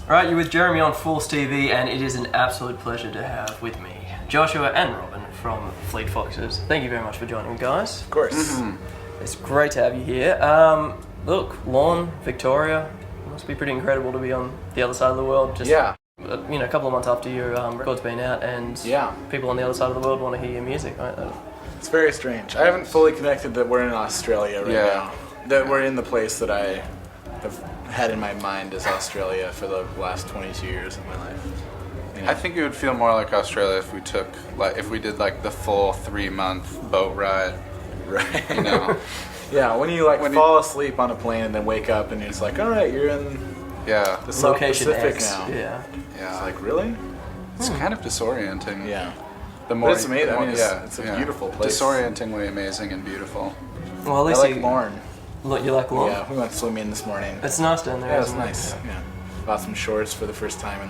Right, you're with Jeremy on Force TV, and it is an absolute pleasure to have with me Joshua and Robin from Fleet Foxes. Thank you very much for joining me, guys. Of course. It's great to have you here. Look, Lorne, Victoria, it must be pretty incredible to be on the other side of the world. Just, Yeah. a couple of months after your record's been out, and people on the other side of the world want to hear your music, right? It's very strange. I haven't fully connected that we're in Australia right now. That we're in the place that I have had in my mind as Australia for the last 22 years of my life. You know? I think it would feel more like Australia if we did the full 3-month boat ride. Right. You know. Yeah, when you fall asleep on a plane and then wake up and it's like, all right, you're in the South Location Pacific X. now. Yeah. It's like, really? It's kind of disorienting. Yeah. The more But it's amazing. I mean, it's a beautiful place. Disorientingly amazing and beautiful. Well, at least I like Lorne. Look, you like Lorne? Yeah, we went swimming this morning. It's nice down there. Yeah, it's isn't it? nice. Yeah. Bought some shorts for the first time in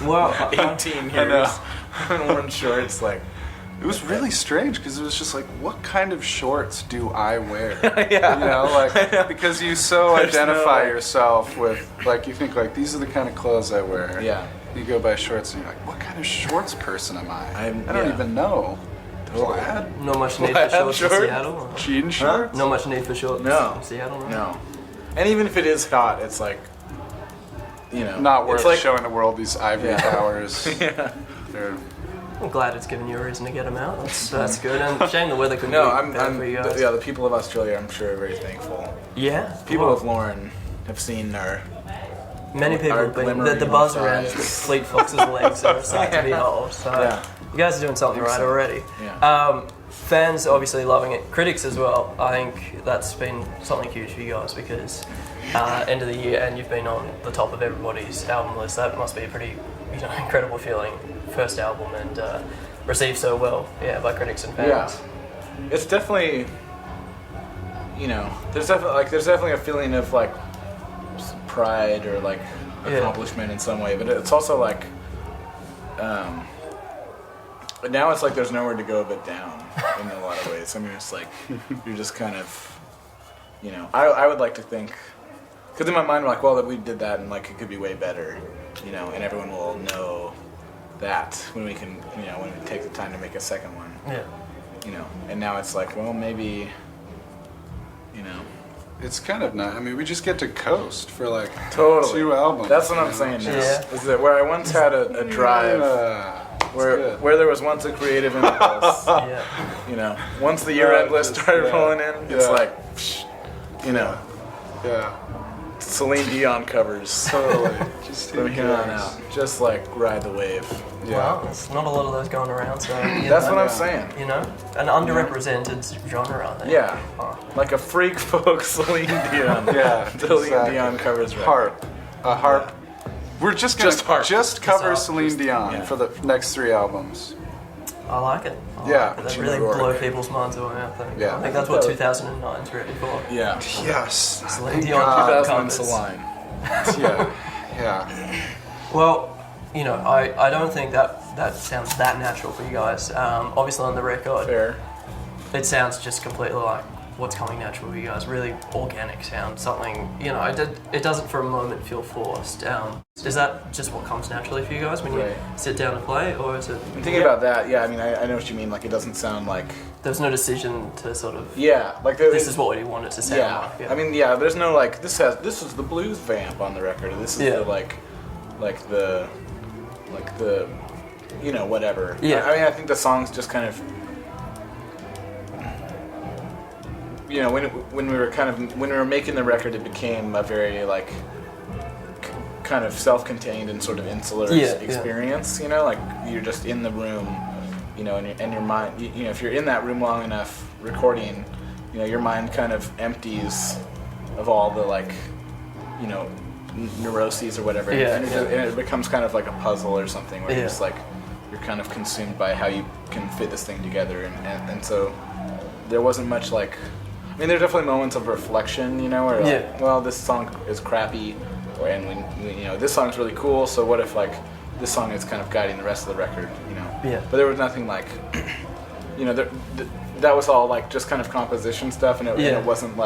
well, 18 years. I know. Worn shorts, It was really strange because it was just like, what kind of shorts do I wear? Yeah. You know, because you so identify yourself with, you think, these are the kind of clothes I wear. Yeah. You go buy shorts and you're like, what kind of shorts person am I? I don't yeah. even know. Plaid? not much need for shorts in Seattle? Or? Jean shorts? Not much need for shorts in Seattle? No. And even if it is hot, it's not worth showing the world these ivory towers. Yeah. I'm glad it's given you a reason to get them out. That's good. And shame the weather couldn't be better for you guys. The people of Australia, I'm sure, are very thankful. Yeah. People of Lorne have seen our... Many people have been... The buzz around Fleet Fox's legs are a sight to behold. So you guys are doing something right already. Yeah. Fans obviously loving it. Critics as well. I think that's been something huge for you guys because end of the year and you've been on the top of everybody's album list. That must be a pretty incredible feeling. First album and received so well by critics and fans. Yeah. It's definitely... there's definitely a feeling of pride or accomplishment in some way, but it's also now it's there's nowhere to go but down in a lot of ways. I mean, it's you're just kind of, I would like to think, because in my mind we're well, that we did that and it could be way better, and everyone will know that when we can, when we take the time to make a second one. Yeah. And now it's well, maybe, It's kind of not. I mean, we just get to coast for 2 albums. That's what I'm saying now. Yeah. Is that where I once had a drive, where there was once a creative impulse. Once the year-end list started rolling in, it's Yeah. Celine Dion covers. Totally. Just from here on out. Just ride the wave. Yeah. Well, there's not a lot of those going around, so... That's what I'm saying. An underrepresented genre, I think. Yeah. Like a freak folk Celine Dion. Celine Dion covers harp. A harp. We're just going to cover Celine Dion for the next 3 albums. I like it. That really blow people's minds away, I think. Yeah. I think that's what 2009 is ready for. Yeah. Yes. Celine Dion 2000 Celine. Yeah. Well, I don't think that sounds that natural for you guys. Obviously on the record, it sounds just completely like what's coming natural for you guys. Really organic sound, something, it doesn't for a moment feel forced. Is that just what comes naturally for you guys when you sit down and play, or is it... I'm thinking about that, I mean, I know what you mean, it doesn't sound like... There's no decision to sort of... this is what we want it to sound like. I mean, there's no this is the blues vamp on the record, this is the whatever. Yeah. I mean, I think the songs just kind of... when we were making the record, it became a very kind of self-contained and sort of insular experience. You're just in the room, and your mind. If you're in that room long enough recording, your mind kind of empties of all the neuroses or whatever, and it becomes kind of like a puzzle or something where you're just you're kind of consumed by how you can fit this thing together, and so there wasn't much I mean, there are definitely moments of reflection, where well, this song is crappy, and this song's really cool. So what if this song is kind of guiding the rest of the record, But there was nothing that was all just kind of composition stuff, and it wasn't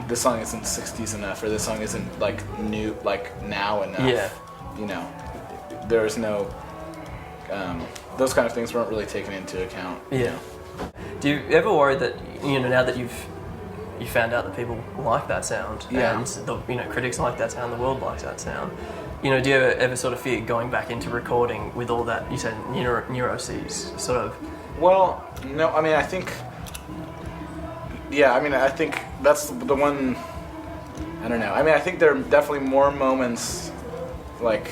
this song isn't 60s enough, or this song isn't like new, like now enough. Yeah. You know, there was no, those kind of things weren't really taken into account. Yeah. You know? Do you ever worry that, you know, now that you found out that people like that sound, and the, you know, critics like that sound, the world likes that sound, you know, do you ever sort of fear going back into recording with all that, you said, neuroses, sort of? Well, no, I mean, I think, I think that's the one, I don't know. I mean, I think there are definitely more moments, like,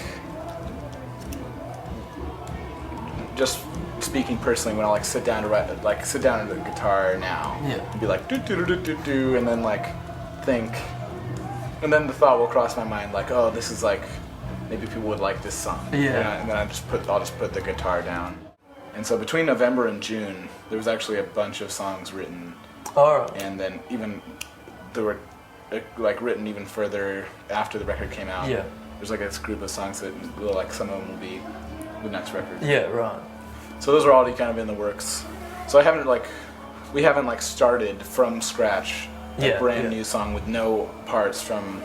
just speaking personally, when I like sit down to write, like sit down at the guitar now, and be like do do do do do, and then like think, and then the thought will cross my mind like, oh, this is like, maybe people would like this song, and then I'll just put the guitar down. And so between November and June, there was actually a bunch of songs written, and then even there were like written even further after the record came out. Yeah, there's like this group of songs that will, like, some of them will be the next record. Yeah, right. So those are already kind of in the works. So we haven't started from scratch a brand new song with no parts from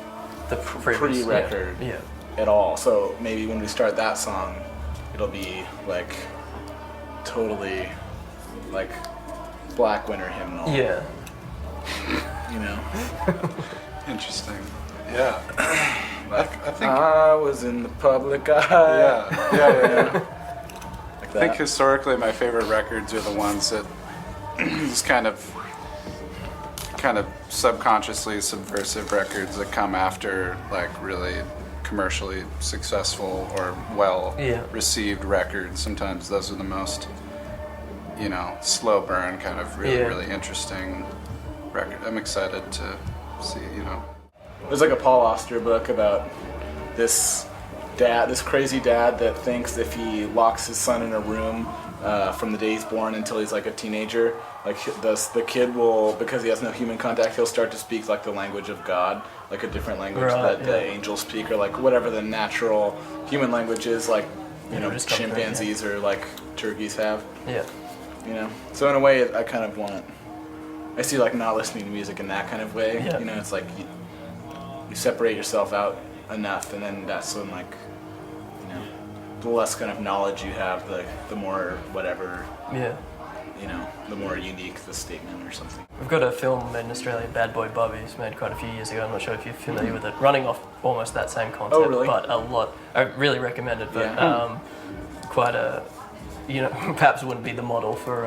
the pre-record at all. So maybe when we start that song, it'll be like totally like Black Winter Hymnal. Yeah. You know. Interesting. Yeah. Like, I think I was in the public eye. Yeah. I think historically my favorite records are the ones that just kind of subconsciously subversive records that come after like really commercially successful or well received records. Sometimes those are the most, you know, slow burn kind of really interesting record. I'm excited to see, you know. There's like a Paul Auster book about this crazy dad that thinks if he locks his son in a room from the day he's born until he's like a teenager, like the kid will, because he has no human contact, he'll start to speak like the language of God, like a different language the angels speak, or like whatever the natural human language is, like, you know, chimpanzees or like turkeys have. Yeah. You know, so in a way, I see like not listening to music in that kind of way. Yeah. You know, it's like you separate yourself out enough, and then that's when, like, you know, the less kind of knowledge you have, the more whatever. Yeah. You know, the more unique the statement or something. We've got a film made in Australia, Bad Boy Bubbies, made quite a few years ago. I'm not sure if you're familiar with it. Running off almost that same concept, but a lot. I really recommend it, but quite a, you know, perhaps wouldn't be the model for.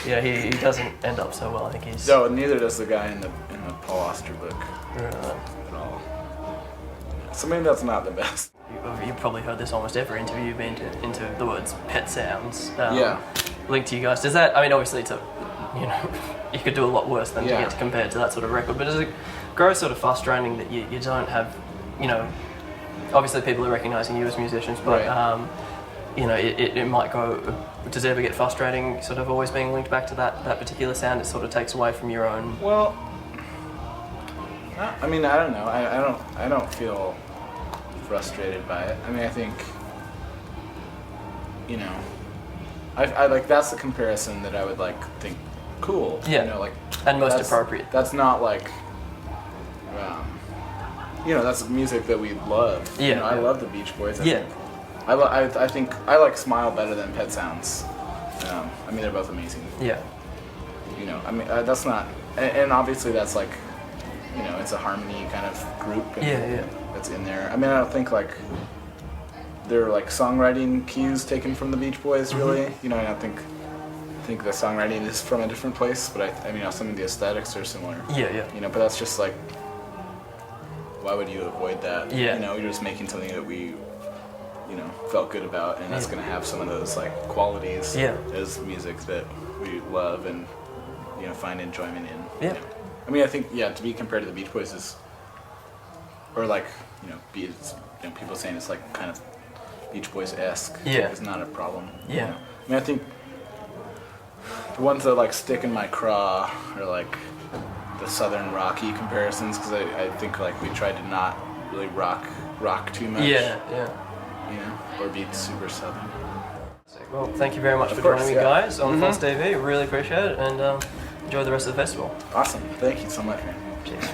He doesn't end up so well. I think he's. No, neither does the guy in the Paul Auster book. Right. At all. So maybe that's not the best. You've probably heard this almost every interview you've been into the words pet sounds. Linked to you guys. Does that? I mean, obviously, it's a, you know, you could do a lot worse than to get compared to that sort of record. But does it grow sort of frustrating that you don't have, you know, obviously people are recognizing you as musicians, but you know, it might go. Does it ever get frustrating, sort of always being linked back to that particular sound? It sort of takes away from your own. Well, I mean, I don't know. I don't feel frustrated by it. I mean, I think, you know, I like, that's the comparison that I would like think cool. Yeah. You know, like, and most appropriate. That's not like, you know, that's music that we love. Yeah. You know, I love the Beach Boys. I think I like Smile better than Pet Sounds. I mean, they're both amazing. Yeah. You know, I mean, that's not, and obviously that's like, you know, it's a harmony kind of group. That's in there. I mean, I don't think like they're like songwriting cues taken from the Beach Boys, really. Mm-hmm. You know, I think the songwriting is from a different place, but I mean, some of the aesthetics are similar. Yeah. You know, but that's just like, why would you avoid that? Yeah. You know, you're just making something that we, you know, felt good about, and that's going to have some of those like qualities as music that we love and, you know, find enjoyment in. Yeah. You know? I mean, I think, to be compared to the Beach Boys is, or like, you know, people saying it's like kind of Beach Boys-esque is not a problem. Yeah. You know? I mean, I think the ones that like stick in my craw are like the Southern Rocky comparisons, because I think like we tried to not really rock too much. Yeah. You know, or be super Southern. Well, thank you very much for joining me, guys, on False TV. Really appreciate it, and enjoy the rest of the festival. Awesome. Thank you so much, man. Cheers.